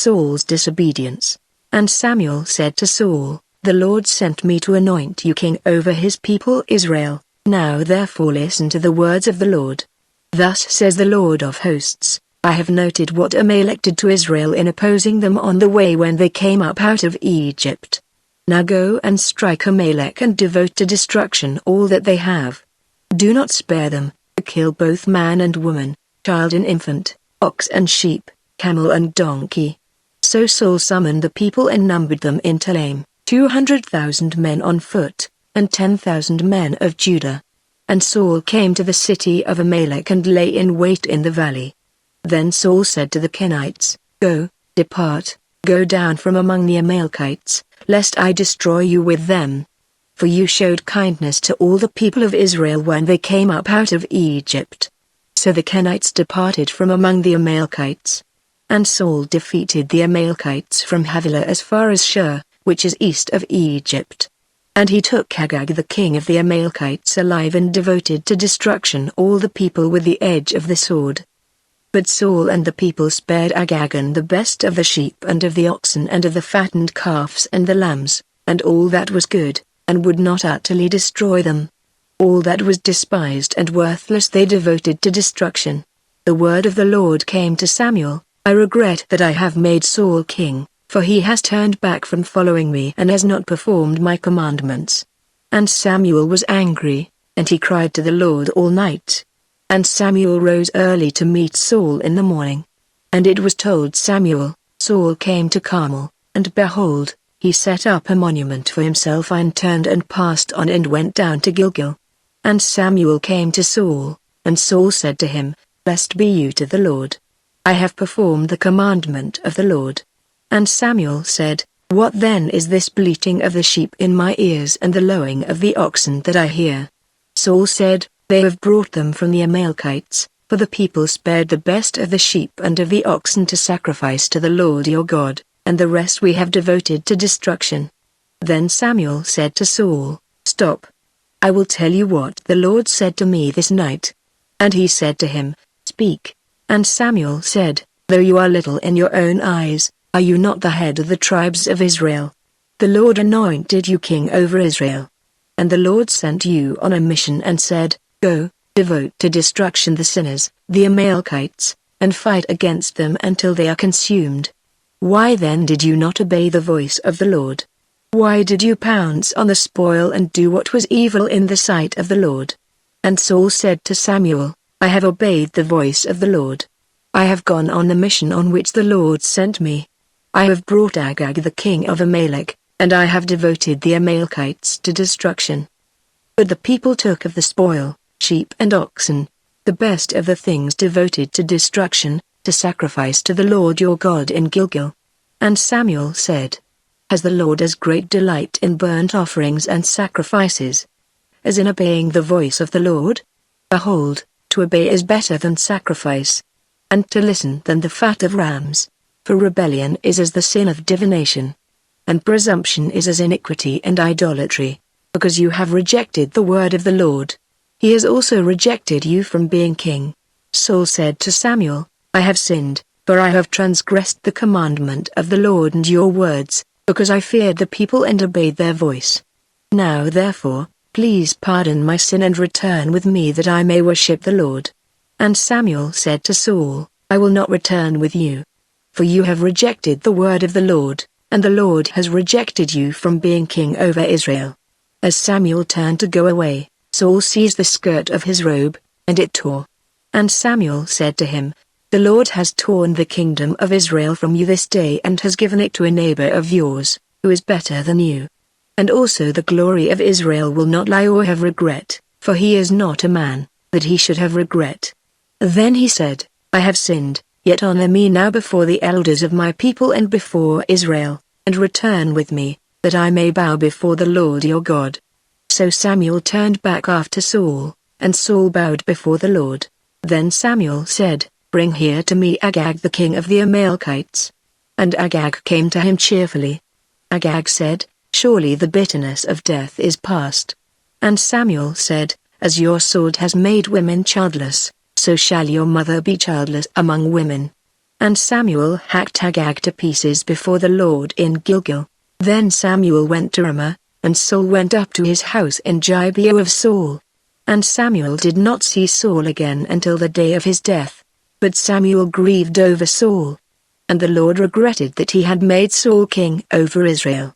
Saul's disobedience. And Samuel said to Saul, "The Lord sent me to anoint you king over his people Israel. Now therefore listen to the words of the Lord. Thus says the Lord of hosts, I have noted what Amalek did to Israel in opposing them on the way when they came up out of Egypt. Now go and strike Amalek and devote to destruction all that they have. Do not spare them, but kill both man and woman, child and infant, ox and sheep, camel and donkey." So Saul summoned the people and numbered them in Telaim, 200,000 men on foot, and 10,000 men of Judah. And Saul came to the city of Amalek and lay in wait in the valley. Then Saul said to the Kenites, "Go, depart, go down from among the Amalekites, lest I destroy you with them. For you showed kindness to all the people of Israel when they came up out of Egypt." So the Kenites departed from among the Amalekites. And Saul defeated the Amalekites from Havilah as far as Shur, which is east of Egypt. And he took Agag the king of the Amalekites alive and devoted to destruction all the people with the edge of the sword. But Saul and the people spared Agag and the best of the sheep and of the oxen and of the fattened calves and the lambs, and all that was good, and would not utterly destroy them. All that was despised and worthless they devoted to destruction. The word of the Lord came to Samuel, "I regret that I have made Saul king, for he has turned back from following me and has not performed my commandments." And Samuel was angry, and he cried to the Lord all night. And Samuel rose early to meet Saul in the morning. And it was told Samuel, Saul came to Carmel, and behold, he set up a monument for himself and turned and passed on and went down to Gilgal. And Samuel came to Saul, and Saul said to him, "Blessed be you to the Lord. I have performed the commandment of the Lord." And Samuel said, "What then is this bleating of the sheep in my ears and the lowing of the oxen that I hear?" Saul said, "They have brought them from the Amalekites, for the people spared the best of the sheep and of the oxen to sacrifice to the Lord your God, and the rest we have devoted to destruction." Then Samuel said to Saul, "Stop. I will tell you what the Lord said to me this night." And he said to him, "Speak." And Samuel said, "Though you are little in your own eyes, are you not the head of the tribes of Israel? The Lord anointed you king over Israel. And the Lord sent you on a mission and said, Go, devote to destruction the sinners, the Amalekites, and fight against them until they are consumed. Why then did you not obey the voice of the Lord? Why did you pounce on the spoil and do what was evil in the sight of the Lord?" And Saul said to Samuel, "I have obeyed the voice of the Lord. I have gone on the mission on which the Lord sent me. I have brought Agag the king of Amalek, and I have devoted the Amalekites to destruction. But the people took of the spoil, sheep and oxen, the best of the things devoted to destruction, to sacrifice to the Lord your God in Gilgal." And Samuel said, "Has the Lord as great delight in burnt offerings and sacrifices as in obeying the voice of the Lord? Behold, to obey is better than sacrifice, and to listen than the fat of rams. For rebellion is as the sin of divination, and presumption is as iniquity and idolatry, because you have rejected the word of the Lord. He has also rejected you from being king." Saul said to Samuel, "I have sinned, for I have transgressed the commandment of the Lord and your words, because I feared the people and obeyed their voice. Now therefore, please pardon my sin and return with me that I may worship the Lord." And Samuel said to Saul, "I will not return with you. For you have rejected the word of the Lord, and the Lord has rejected you from being king over Israel." As Samuel turned to go away, Saul seized the skirt of his robe, and it tore. And Samuel said to him, "The Lord has torn the kingdom of Israel from you this day and has given it to a neighbor of yours, who is better than you. And also the glory of Israel will not lie or have regret, for he is not a man, that he should have regret." Then he said, "I have sinned, yet honor me now before the elders of my people and before Israel, and return with me, that I may bow before the Lord your God." So Samuel turned back after Saul, and Saul bowed before the Lord. Then Samuel said, "Bring here to me Agag the king of the Amalekites." And Agag came to him cheerfully. Agag said, "Surely the bitterness of death is past." And Samuel said, "As your sword has made women childless, so shall your mother be childless among women." And Samuel hacked Agag to pieces before the Lord in Gilgal. Then Samuel went to Ramah, and Saul went up to his house in Gibeah of Saul. And Samuel did not see Saul again until the day of his death. But Samuel grieved over Saul. And the Lord regretted that he had made Saul king over Israel.